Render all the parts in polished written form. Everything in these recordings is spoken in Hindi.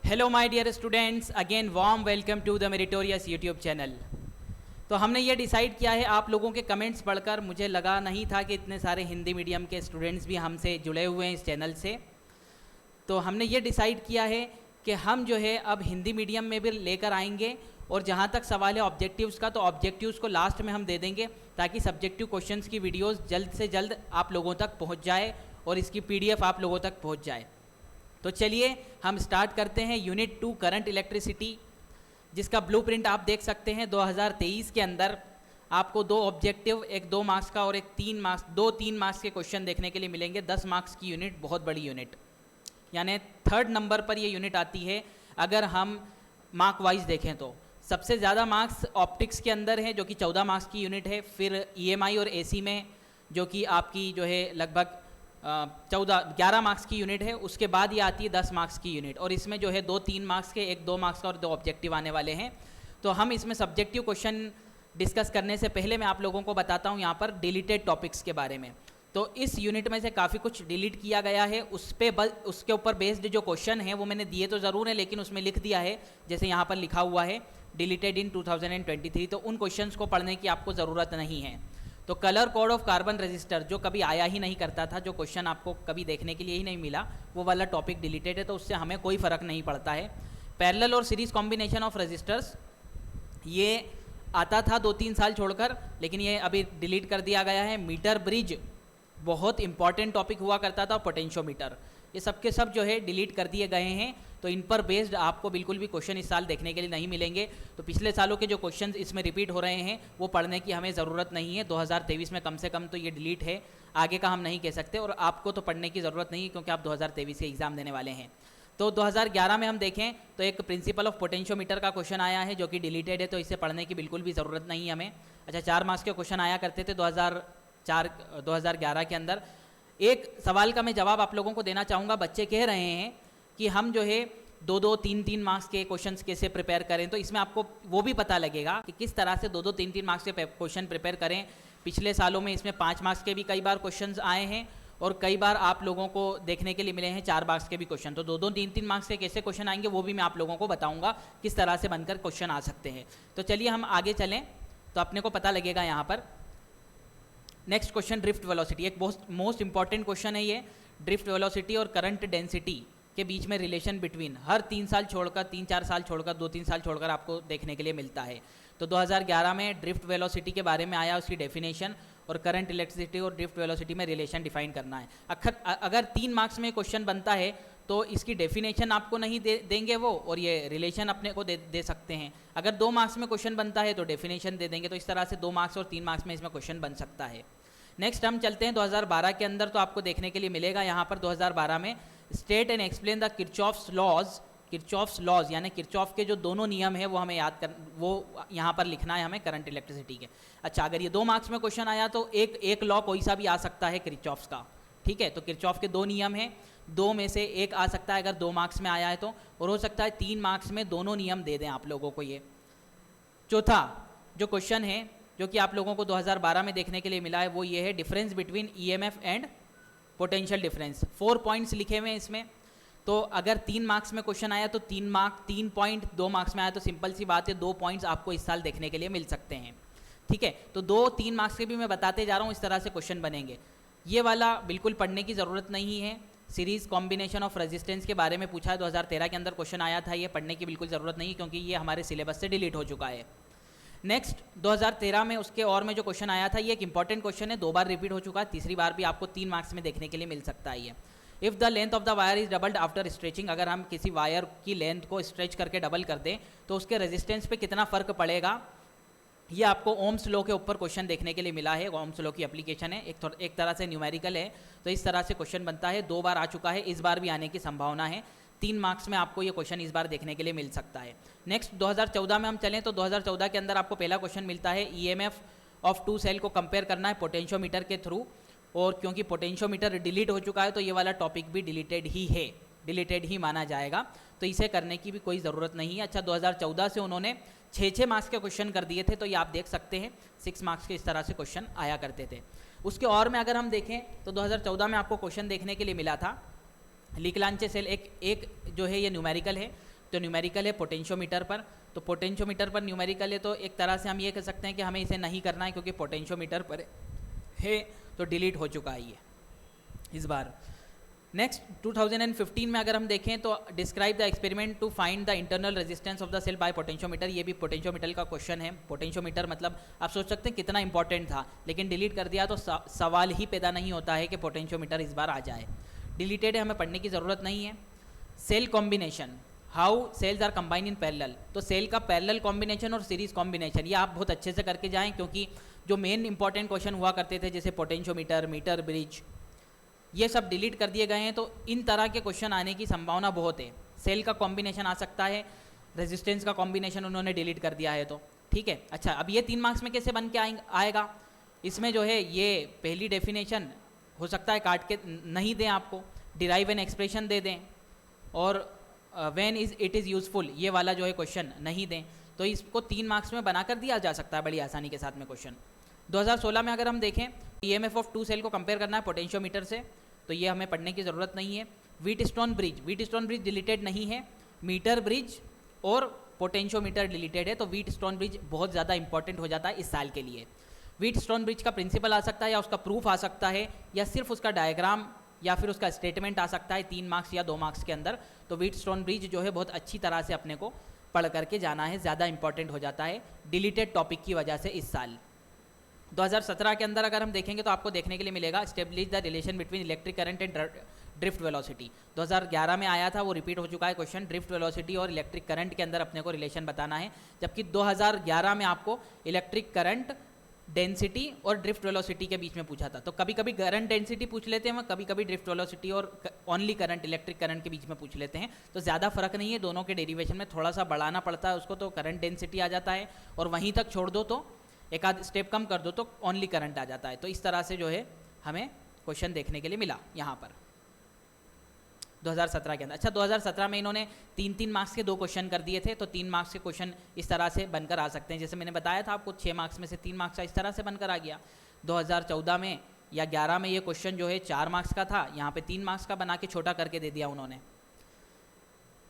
Hello my dear students, again warm welcome to the meritorious YouTube channel. तो हमने ये डिसाइड किया है, आप लोगों के कमेंट्स पढ़कर मुझे लगा नहीं था कि इतने सारे हिंदी मीडियम के स्टूडेंट्स भी हमसे जुड़े हुए हैं इस चैनल से। तो हमने ये डिसाइड किया है कि हम जो है अब हिंदी मीडियम में भी लेकर आएंगे, और जहाँ तक सवाल है ऑब्जेक्टिव्स का, तो ऑब्जेक्टिव्स को लास्ट में हम दे देंगे ताकि सब्जेक्टिव क्वेश्चंस की वीडियोस जल्द से जल्द आप लोगों तक पहुँच जाए और इसकी PDF आप लोगों तक पहुँच जाए। तो चलिए हम स्टार्ट करते हैं यूनिट 2 करंट इलेक्ट्रिसिटी, जिसका ब्लूप्रिंट आप देख सकते हैं। 2023 के अंदर आपको दो ऑब्जेक्टिव, एक 2 मार्क्स का और एक 3 मार्क्स के क्वेश्चन देखने के लिए मिलेंगे। 10 मार्क्स की यूनिट, बहुत बड़ी यूनिट, यानी 3rd नंबर पर ये यूनिट आती है अगर हम मार्क वाइज देखें तो। सबसे ज़्यादा मार्क्स ऑप्टिक्स के अंदर है जो कि 14 मार्क्स की यूनिट है, फिर EMI और AC में जो कि आपकी जो है लगभग 11 मार्क्स की यूनिट है। उसके बाद ये आती है 10 मार्क्स की यूनिट, और इसमें जो है 3 मार्क्स के, एक 2 मार्क्स का और 2 ऑब्जेक्टिव आने वाले हैं। तो हम इसमें सब्जेक्टिव क्वेश्चन डिस्कस करने से पहले मैं आप लोगों को बताता हूँ यहाँ पर डिलीटेड टॉपिक्स के बारे में। तो इस यूनिट में से काफ़ी कुछ डिलीट किया गया है, उसके ऊपर बेस्ड जो क्वेश्चन है वो मैंने दिए तो ज़रूर है, लेकिन उसमें लिख दिया है, जैसे यहाँ पर लिखा हुआ है डिलीटेड इन 2023। तो उन क्वेश्चंस को पढ़ने की आपको ज़रूरत नहीं है। तो colour code of carbon register जो कभी आया ही नहीं करता था, जो क्वेश्चन आपको कभी देखने के लिए ही नहीं मिला, वो वाला टॉपिक डिलीटेड है, तो उससे हमें कोई फ़र्क नहीं पड़ता है। पैरेलल और सीरीज कॉम्बिनेशन ऑफ रजिस्टर्स, ये आता था 2-3 साल छोड़कर, लेकिन ये अभी डिलीट कर दिया गया है। मीटर ब्रिज बहुत इंपॉर्टेंट टॉपिक हुआ करता था, पोटेंशियोमीटर, ये सब के सब जो है डिलीट कर दिए गए हैं। तो इन पर बेस्ड आपको बिल्कुल भी क्वेश्चन इस साल देखने के लिए नहीं मिलेंगे। तो पिछले सालों के जो क्वेश्चन इसमें रिपीट हो रहे हैं वो पढ़ने की हमें ज़रूरत नहीं है। 2023 में कम से कम तो ये डिलीट है, आगे का हम नहीं कह सकते, और आपको तो पढ़ने की ज़रूरत नहीं है क्योंकि आप 2023 के एग्ज़ाम देने वाले हैं। तो 2011 में हम देखें तो एक प्रिंसिपल ऑफ पोटेंशियोमीटर का क्वेश्चन आया है जो कि डिलीटेड है, तो इसे पढ़ने की बिल्कुल भी ज़रूरत नहीं है हमें। अच्छा, 4 मार्क्स के क्वेश्चन आया करते थे 2011 के अंदर। एक सवाल का मैं जवाब आप लोगों को देना चाहूँगा। बच्चे कह रहे हैं कि हम जो है 2-2, 3-3 मार्क्स के क्वेश्चंस कैसे प्रिपेयर करें, तो इसमें आपको वो भी पता लगेगा कि किस तरह से 2-2, 3-3 मार्क्स के क्वेश्चन प्रिपेयर करें। पिछले सालों में इसमें 5 मार्क्स के भी कई बार क्वेश्चंस आए हैं, और कई बार आप लोगों को देखने के लिए मिले हैं 4 मार्क्स के भी क्वेश्चन। तो 2-2, 3-3 मार्क्स के कैसे क्वेश्चन आएंगे वो भी मैं आप लोगों को बताऊँगा किस तरह से बनकर क्वेश्चन आ सकते हैं। तो चलिए हम आगे चलें, तो अपने को पता लगेगा यहाँ पर। नेक्स्ट क्वेश्चन, ड्रिफ्ट वेलोसिटी, एक बहुत मोस्ट इंपॉर्टेंट क्वेश्चन है ये। ड्रिफ्ट वेलोसिटी और करंट डेंसिटी के बीच में रिलेशन बिटवीन, हर 3 साल छोड़कर, 3-4 साल छोड़कर, 2-3 साल छोड़कर आपको देखने के लिए मिलता है। तो 2011 में ड्रिफ्ट वेलोसिटी के बारे में आया, उसकी डेफिनेशन, और करंट इलेक्ट्रिसिटी और ड्रिफ्ट वेलोसिटी में रिलेशन डिफाइन करना है। अगर 3 मार्क्स में क्वेश्चन बनता है तो इसकी डेफिनेशन आपको नहीं देंगे वो, और ये रिलेशन अपने को दे सकते हैं। अगर 2 मार्क्स में क्वेश्चन बनता है तो डेफिनेशन दे देंगे। तो इस तरह से 2 मार्क्स और 3 मार्क्स में इसमें क्वेश्चन बन सकता है। नेक्स्ट हम चलते हैं 2012 के अंदर, तो आपको देखने के लिए मिलेगा यहाँ पर 2012 में state and explain the Kirchhoff's laws, यानी किरचॉफ के जो दोनों नियम है वो हमें याद कर, वो यहाँ पर लिखना है हमें करंट इलेक्ट्रिसिटी के। अच्छा, अगर ये 2 मार्क्स में क्वेश्चन आया तो एक लॉ कोई सा भी आ सकता है किरचॉफ्स का, ठीक है। तो किरचॉफ के 2 नियम हैं, 2 में से एक आ सकता है अगर 2 मार्क्स में आया है तो, और हो सकता है 3 मार्क्स में दोनों नियम दे दें आप लोगों को ये। चौथा जो क्वेश्चन है जो कि आप लोगों को 2012 में देखने के लिए मिला है वो ये है, difference between EMF and potential difference. 4 points लिखे हुए हैं इसमें। तो अगर 3 मार्क्स में क्वेश्चन आया तो 3 पॉइंट, 2 मार्क्स में आया तो सिंपल सी बात है 2 पॉइंट्स आपको इस साल देखने के लिए मिल सकते हैं, ठीक है। तो 2-3 मार्क्स के भी मैं बताते जा रहा हूँ, इस तरह से क्वेश्चन बनेंगे। ये वाला बिल्कुल पढ़ने की ज़रूरत नहीं है। सीरीज कॉम्बिनेशन ऑफ रेजिस्टेंस के बारे में पूछा है, 2013 के अंदर क्वेश्चन आया था। ये पढ़ने की बिल्कुल ज़रूरत नहीं क्योंकि ये हमारे सिलेबस से डिलीट हो चुका है। नेक्स्ट 2013 में उसके और में जो क्वेश्चन आया था, ये एक इंपॉर्टेंट क्वेश्चन है, 2 बार रिपीट हो चुका है, तीसरी बार भी आपको 3 मार्क्स में देखने के लिए मिल सकता है ये। If the length of the wire is doubled after stretching, अगर हम किसी वायर की लेंथ को स्ट्रेच करके डबल कर दें तो उसके रेजिस्टेंस पे कितना फ़र्क पड़ेगा, ये आपको ओम्स लॉ के ऊपर क्वेश्चन देखने के लिए मिला है। ओम्स लॉ की एप्लीकेशन है, एक तरह से न्यूमेरिकल है। तो इस तरह से क्वेश्चन बनता है, 2 बार आ चुका है, इस बार भी आने की संभावना है। 3 मार्क्स में आपको ये क्वेश्चन इस बार देखने के लिए मिल सकता है। नेक्स्ट 2014 में हम चलें तो 2014 के अंदर आपको पहला क्वेश्चन मिलता है, EMF ऑफ 2 सेल को कंपेयर करना है पोटेंशियोमीटर के थ्रू, और क्योंकि पोटेंशियोमीटर डिलीट हो चुका है तो ये वाला टॉपिक भी डिलीटेड ही है, डिलीटेड ही माना जाएगा, तो इसे करने की भी कोई ज़रूरत नहीं है। अच्छा, 2014 से उन्होंने 6-6 मार्क्स के क्वेश्चन कर दिए थे, तो ये आप देख सकते हैं 6 मार्क्स के इस तरह से क्वेश्चन आया करते थे। उसके और में अगर हम देखें तो 2014 में आपको क्वेश्चन देखने के लिए मिला था, लीकलांचे सेल एक जो है ये न्यूमेरिकल है, तो न्यूमेरिकल है पोटेंशियोमीटर पर, तो पोटेंशियोमीटर पर न्यूमेरिकल है तो एक तरह से हम ये कह सकते हैं कि हमें इसे नहीं करना है क्योंकि पोटेंशियोमीटर पर है, तो डिलीट हो चुका है ये इस बार। नेक्स्ट 2015 में अगर हम देखें तो describe the experiment to find the internal resistance of the cell by potentiometer, ये भी पोटेंशियोमीटर का क्वेश्चन है। पोटेंशियोमीटर मतलब आप सोच सकते हैं कितना इंपॉर्टेंट था, लेकिन डिलीट कर दिया तो सवाल ही पैदा नहीं होता है कि पोटेंशियोमीटर इस बार आ जाए। डिलीटेड है, हमें पढ़ने की ज़रूरत नहीं है। Cell combination, how cells are combine in parallel, तो सेल का पैरेलल कॉम्बिनेशन और सीरीज कॉम्बिनेशन ये आप बहुत अच्छे से करके जाएं, क्योंकि जो मेन इंपॉर्टेंट क्वेश्चन हुआ करते थे जैसे पोटेंशियोमीटर, मीटर ब्रिज, ये सब डिलीट कर दिए गए हैं, तो इन तरह के क्वेश्चन आने की संभावना बहुत है। सेल का कॉम्बिनेशन आ सकता है, रेजिस्टेंस का कॉम्बिनेशन उन्होंने डिलीट कर दिया है, तो ठीक है। अच्छा, अब ये 3 मार्क्स में कैसे बन के आएगा, इसमें जो है ये पहली डेफिनेशन हो सकता है काट के नहीं दें आपको, डिराइव एन एक्सप्रेशन दे दें, और when is it is useful ये वाला जो है क्वेश्चन नहीं दें, तो इसको 3 मार्क्स में बनाकर दिया जा सकता है बड़ी आसानी के साथ में क्वेश्चन। 2016 में अगर हम देखें ईएमएफ ऑफ 2 सेल को कंपेयर करना है पोटेंशियोमीटर से, तो ये हमें पढ़ने की ज़रूरत नहीं है। व्हीटस्टोन ब्रिज डिलीटेड नहीं है, मीटर ब्रिज और पोटेंशियोमीटर डिलीटेड है, तो व्हीटस्टोन ब्रिज बहुत ज़्यादा इंपॉर्टेंट हो जाता है इस साल के लिए। व्हीटस्टोन ब्रिज का प्रिंसिपल आ सकता है या उसका प्रूफ आ सकता है या सिर्फ उसका डायग्राम या फिर उसका स्टेटमेंट आ सकता है 3 मार्क्स या 2 मार्क्स के अंदर, तो व्हीटस्टोन ब्रिज जो है बहुत अच्छी तरह से अपने को पढ़ करके जाना है, ज़्यादा इंपॉर्टेंट हो जाता है डिलीटेड टॉपिक की वजह से इस साल। 2017 के अंदर अगर हम देखेंगे तो आपको देखने के लिए मिलेगा establish the relation between electric current and drift velocity. 2011 में आया था, वो रिपीट हो चुका है क्वेश्चन, ड्रिफ्ट वेलोसिटी और इलेक्ट्रिक करंट के अंदर अपने को रिलेशन बताना है, जबकि 2011 में आपको इलेक्ट्रिक करंट डेंसिटी और ड्रिफ्ट वेलोसिटी के बीच में पूछा था। तो कभी कभी करंट डेंसिटी पूछ लेते हैं, कभी कभी ड्रिफ्ट वेलोसिटी और ओनली करंट इलेक्ट्रिक करंट के बीच में पूछ लेते हैं, तो ज़्यादा फर्क नहीं है, दोनों के डेरिवेशन में थोड़ा सा बढ़ाना पड़ता है उसको, तो करंट डेंसिटी आ जाता है, और वहीं तक छोड़ दो तो एक आध स्टेप कम कर दो तो ओनली करंट आ जाता है। तो इस तरह से जो है हमें क्वेश्चन देखने के लिए मिला यहाँ पर 2017 के अंदर। अच्छा, 2017 में इन्होंने 3-3 मार्क्स के 2 क्वेश्चन कर दिए थे, तो 3 मार्क्स के क्वेश्चन इस तरह से बनकर आ सकते हैं, जैसे मैंने बताया था आपको 6 मार्क्स में से 3 मार्क्स का इस तरह से बनकर आ गया। 2014 में या 11 में ये क्वेश्चन जो है 4 मार्क्स का था, यहाँ पे 3 मार्क्स का बना के छोटा करके दे दिया उन्होंने।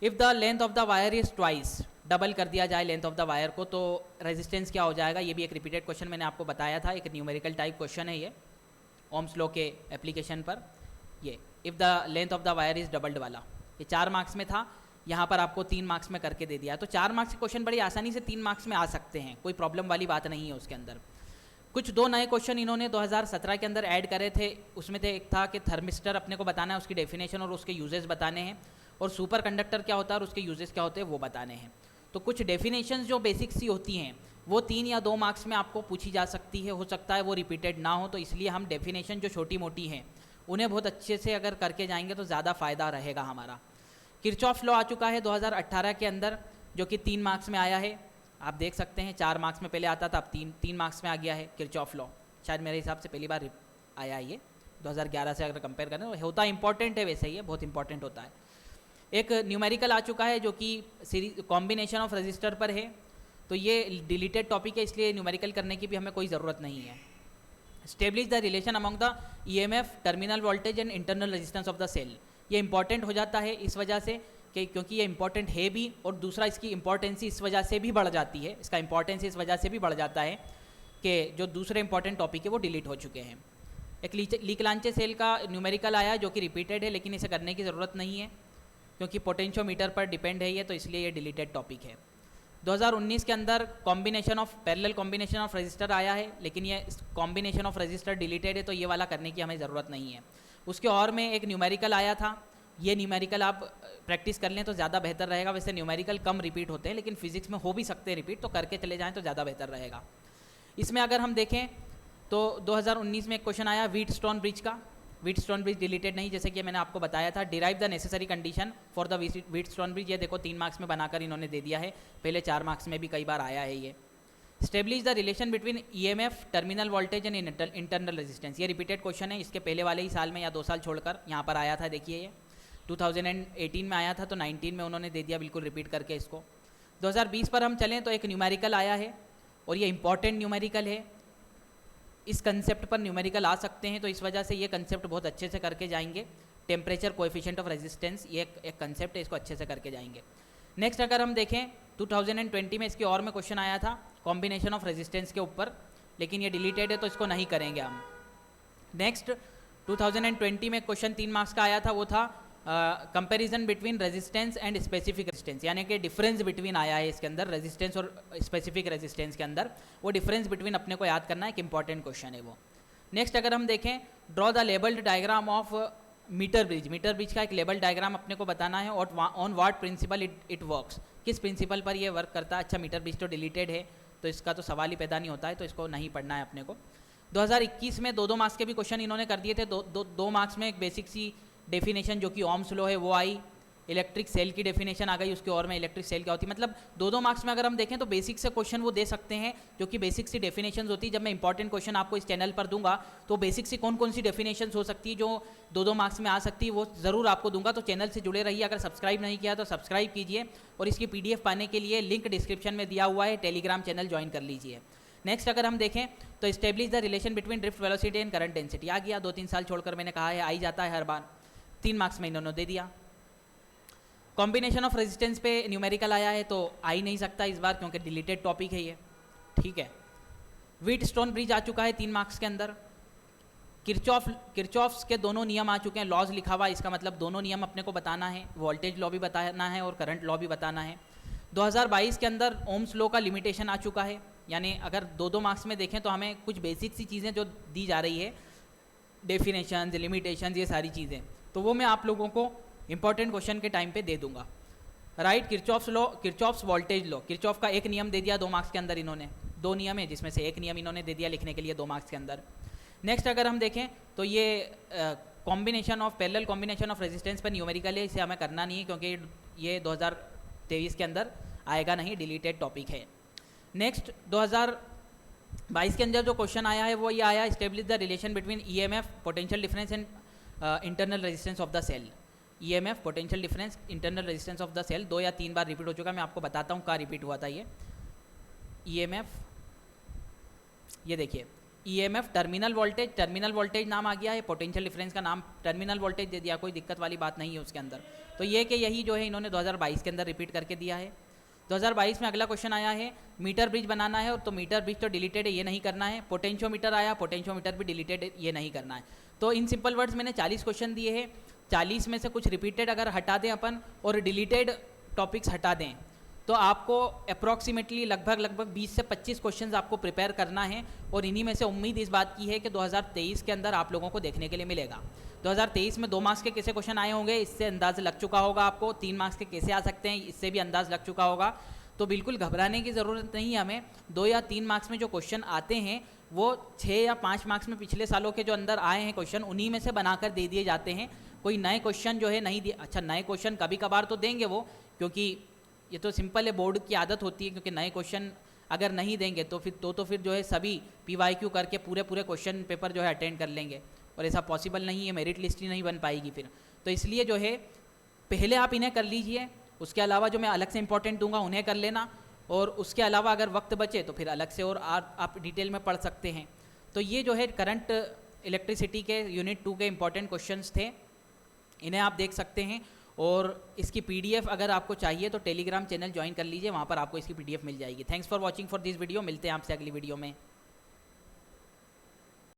If the length of the wire is twice, double कर दिया जाए लेंथ ऑफ द वायर को, तो रेजिस्टेंस क्या हो जाएगा, ये भी एक रिपीटेड क्वेश्चन मैंने आपको बताया था, एक न्यूमेरिकल टाइप क्वेश्चन है ये ओम्स लॉ के एप्लीकेशन पर। ये if the length of the wire is doubled वाला, ये 4 मार्क्स में था, यहाँ पर आपको 3 मार्क्स में करके दे दिया। तो 4 मार्क्स के क्वेश्चन बड़ी आसानी से 3 मार्क्स में आ सकते हैं, कोई प्रॉब्लम वाली बात नहीं है उसके अंदर। कुछ 2 नए क्वेश्चन इन्होंने 2017 के अंदर ऐड करे थे, उसमें थे एक था कि थर्मिस्टर अपने को बताना है, उसकी डेफिनेशन और उसके यूजेस बताने हैं, और सुपर कंडक्टर क्या होता है और उसके यूजेस क्या होते हैं वो बताने हैं। तो कुछ डेफिनेशंस जो बेसिक सी होती हैं वो 3 या 2 मार्क्स में आपको पूछी जा सकती है, हो सकता है वो रिपीटेड ना हो, तो इसलिए हम डेफिनेशन जो छोटी मोटी हैं उन्हें बहुत अच्छे से अगर करके जाएंगे तो ज़्यादा फ़ायदा रहेगा हमारा। किरचॉफ लॉ आ चुका है 2018 के अंदर, जो कि 3 मार्क्स में आया है, आप देख सकते हैं 4 मार्क्स में पहले आता था, अब 3 मार्क्स में आ गया है किरचॉफ लॉ। शायद मेरे हिसाब से पहली बार आया है ये 2011 से अगर कंपेयर करें, तो होता इंपॉर्टेंट है, वैसे ही है, बहुत इंपॉर्टेंट होता है। एक न्यूमेरिकल आ चुका है जो कि सीरीज कॉम्बिनेशन ऑफ रजिस्टर पर है, तो ये डिलीटेड टॉपिक है, इसलिए न्यूमेरिकल करने की भी हमें कोई ज़रूरत नहीं है। Establish the relation among the EMF, terminal voltage and internal resistance of the cell, ये इंपॉर्टेंट हो जाता है इस वजह से कि क्योंकि ये इंपॉर्टेंट है भी, और दूसरा इसकी इंपॉर्टेंसी इस वजह से भी बढ़ जाती है, इसका इंपॉर्टेंस इस वजह से भी बढ़ जाता है कि जो दूसरे इंपॉर्टेंट टॉपिक है वो डिलीट हो चुके हैं। एक लीकलांचे सेल का न्यूमेरिकल आया जो कि रिपीटेड है, लेकिन इसे करने की ज़रूरत नहीं है क्योंकि पोटेंशियोमीटर पर डिपेंड है ये, तो इसलिए ये डिलीटेड टॉपिक है। 2019 के अंदर combination of parallel combination of register आया है, लेकिन ये कॉम्बिनेशन ऑफ रजिस्टर डिलीटेड है, तो ये वाला करने की हमें ज़रूरत नहीं है। उसके और में एक न्यूमेरिकल आया था, ये न्यूमेरिकल आप प्रैक्टिस कर लें तो ज़्यादा बेहतर रहेगा। वैसे न्यूमेरिकल कम रिपीट होते हैं, लेकिन फिजिक्स में हो भी सकते हैं रिपीट, तो करके चले जाएँ तो ज़्यादा बेहतर रहेगा। इसमें अगर हम देखें तो 2019 में एक क्वेश्चन आया व्हीटस्टोन ब्रिज का, व्हीटस्टोन ब्रिज डिलीटेड नहीं, जैसे कि मैंने आपको बताया था। Derive the necessary condition for the Wheatstone bridge, ये देखो 3 मार्क्स में बनाकर इन्होंने दे दिया है, पहले 4 मार्क्स में भी कई बार आया है ये। Establish the relation between EMF, terminal voltage and internal resistance, ये रिपीटेड क्वेश्चन है, इसके पहले वाले ही साल में या 2 साल छोड़कर यहाँ पर आया था। देखिए ये 2018 में आया था, तो 19 में उन्होंने दे दिया बिल्कुल रिपीट करके इसको। 2020 पर हम चलें तो एक न्यूमेरिकल आया है, और ये इंपॉर्टेंट न्यूमेरिकल है, इस कंसेप्ट पर न्यूमेरिकल आ सकते हैं, तो इस वजह से ये कंसेप्ट बहुत अच्छे से करके जाएंगे। टेम्परेचर कोएफिशिएंट ऑफ रेजिस्टेंस, ये एक कंसेप्ट है, इसको अच्छे से करके जाएंगे। नेक्स्ट अगर हम देखें 2020 में इसके और में क्वेश्चन आया था कॉम्बिनेशन ऑफ रेजिस्टेंस के ऊपर, लेकिन ये डिलीटेड है तो इसको नहीं करेंगे हम। नेक्स्ट 2020 में क्वेश्चन 3 मार्क्स का आया था, वो था comparison between resistance and specific resistance, यानी कि डिफरेंस बिटवीन आया है इसके अंदर रेजिस्टेंस और स्पेसिफिक रेजिस्टेंस के अंदर, वो डिफरेंस बिटवीन अपने को याद करना है, एक इंपॉर्टेंट क्वेश्चन है वो। नेक्स्ट अगर हम देखें draw the labelled diagram of metre bridge, metre bridge का एक लेबल डायग्राम अपने को बताना है और on what principle it works, किस प्रिंसिपल पर ये वर्क करता है। अच्छा मीटर ब्रिज तो डिलीटेड है तो इसका तो सवाल ही पैदा नहीं होता है, तो इसको नहीं पढ़ना है अपने को। 2021 में 2 मार्क्स के भी क्वेश्चन इन्होंने कर दिए थे। 2 मार्क्स में एक बेसिक सी डेफिनेशन जो कि ओम्स लॉ है वो आई, इलेक्ट्रिक सेल की डेफिनेशन आ गई उसके और में इलेक्ट्रिक सेल क्या होती है। मतलब 2 मार्क्स में अगर हम देखें तो बेसिक से क्वेश्चन वो दे सकते हैं जो कि बेसिक सी डेफिनेशंस होती है। जब मैं इंपॉर्टेंट क्वेश्चन आपको इस चैनल पर दूंगा तो बेसिक सी कौन कौन सी डेफिनेशंस हो सकती है जो 2 मार्क्स में आ सकती है वो ज़रूर आपको दूंगा। तो चैनल से जुड़े रहिए, अगर सब्सक्राइब नहीं किया तो सब्सक्राइब कीजिए और इसकी PDF पाने के लिए लिंक डिस्क्रिप्शन में दिया हुआ है, टेलीग्राम चैनल ज्वाइन कर लीजिए। नेक्स्ट अगर हम देखें तो establish the relation between drift velocity and current density, आ गया 2-3 साल छोड़कर मैंने कहा है, आ ही जाता है हर बार। 3 मार्क्स में इन्होंने दे दिया। कॉम्बिनेशन ऑफ रेजिस्टेंस पे न्यूमेरिकल आया है तो आ ही नहीं सकता इस बार क्योंकि डिलीटेड टॉपिक है ये, ठीक है। व्हीट स्टोन ब्रिज आ चुका है 3 मार्क्स के अंदर। किरचॉफ्स के दोनों नियम आ चुके हैं, लॉज लिखा हुआ, इसका मतलब दोनों नियम अपने को बताना है, वोल्टेज लॉ भी बताना है और करंट लॉ भी बताना है। 2022 के अंदर ओम्स लॉ का लिमिटेशन आ चुका है, यानी अगर 2 मार्क्स में देखें तो हमें कुछ बेसिक सी चीज़ें जो दी जा रही है, डेफिनेशन, लिमिटेशन, ये सारी चीज़ें, तो वो मैं आप लोगों को इंपॉर्टेंट क्वेश्चन के टाइम पे दे दूंगा। Right, Kirchhoff's law, Kirchhoff's voltage law, Kirchhoff का एक नियम दे दिया 2 मार्क्स के अंदर इन्होंने, 2 नियम है जिसमें से एक नियम इन्होंने दे दिया लिखने के लिए 2 मार्क्स के अंदर। नेक्स्ट अगर हम देखें तो ये combination of parallel combination of resistance पर न्यूमेरिकल है, इसे हमें करना नहीं है क्योंकि ये 2023 के अंदर आएगा नहीं, डिलीटेड टॉपिक है। नेक्स्ट 2022 के अंदर जो क्वेश्चन आया है वो ये आया, establish the relation between EMF potential difference and internal resistance of the cell. EMF potential difference, internal resistance of the cell 2 या 3 बार रिपीट हो चुका है, मैं आपको बताता हूँ कहाँ रिपीट हुआ था ये। EMF, ये देखिए EMF टर्मिनल वोल्टेज नाम आ गया है, पोटेंशियल डिफरेंस का नाम टर्मिनल वोल्टेज दे दिया, कोई दिक्कत वाली बात नहीं है उसके अंदर। तो ये कि यही जो है इन्होंने 2022 के अंदर रिपीट करके दिया है। 2022 में अगला क्वेश्चन आया है, मीटर ब्रिज बनाना है, और तो मीटर ब्रिज तो डिलीटेड है, ये नहीं करना है। पोटेंशियोमीटर आया, पोटेंशियोमीटर भी डिलीटेड है, ये नहीं करना है। तो इन सिंपल वर्ड्स मैंने 40 क्वेश्चन दिए हैं, 40 में से कुछ रिपीटेड अगर हटा दें अपन और डिलीटेड टॉपिक्स हटा दें तो आपको अप्रॉक्सीमेटली लगभग 20 से 25 क्वेश्चंस आपको प्रिपेयर करना है, और इन्हीं में से उम्मीद इस बात की है कि 2023 के अंदर आप लोगों को देखने के लिए मिलेगा। 2023 में 2 मार्क्स के कैसे क्वेश्चन आए होंगे इससे अंदाज़ लग चुका होगा आपको, 3 मार्क्स के कैसे आ सकते हैं इससे भी अंदाज़ लग चुका होगा। तो बिल्कुल घबराने की ज़रूरत नहीं है हमें। 2 या 3 मार्क्स में जो क्वेश्चन आते हैं वो 6 या 5 मार्क्स में पिछले सालों के जो अंदर आए हैं क्वेश्चन, उन्हीं में से बनाकर दे दिए जाते हैं। कोई नए क्वेश्चन जो है नहीं दिए, अच्छा नए क्वेश्चन कभी कभार तो देंगे वो, क्योंकि ये तो सिंपल है, बोर्ड की आदत होती है, क्योंकि नए क्वेश्चन अगर नहीं देंगे तो फिर जो है सभी PYQ करके पूरे क्वेश्चन पेपर जो है अटेंड कर लेंगे, और ऐसा पॉसिबल नहीं है, मेरिट लिस्ट ही नहीं बन पाएगी फिर। तो इसलिए जो है पहले आप इन्हें कर लीजिए, उसके अलावा जो मैं अलग से इंपॉर्टेंट दूंगा उन्हें कर लेना, और उसके अलावा अगर वक्त बचे तो फिर अलग से और आप डिटेल में पढ़ सकते हैं। तो ये जो है करंट इलेक्ट्रिसिटी के यूनिट 2 के इंपॉर्टेंट क्वेश्चंस थे, इन्हें आप देख सकते हैं। और इसकी PDF अगर आपको चाहिए तो टेलीग्राम चैनल ज्वाइन कर लीजिए, वहाँ पर आपको इसकी PDF मिल जाएगी। Thanks for watching for this video, मिलते हैं आपसे अगली वीडियो में।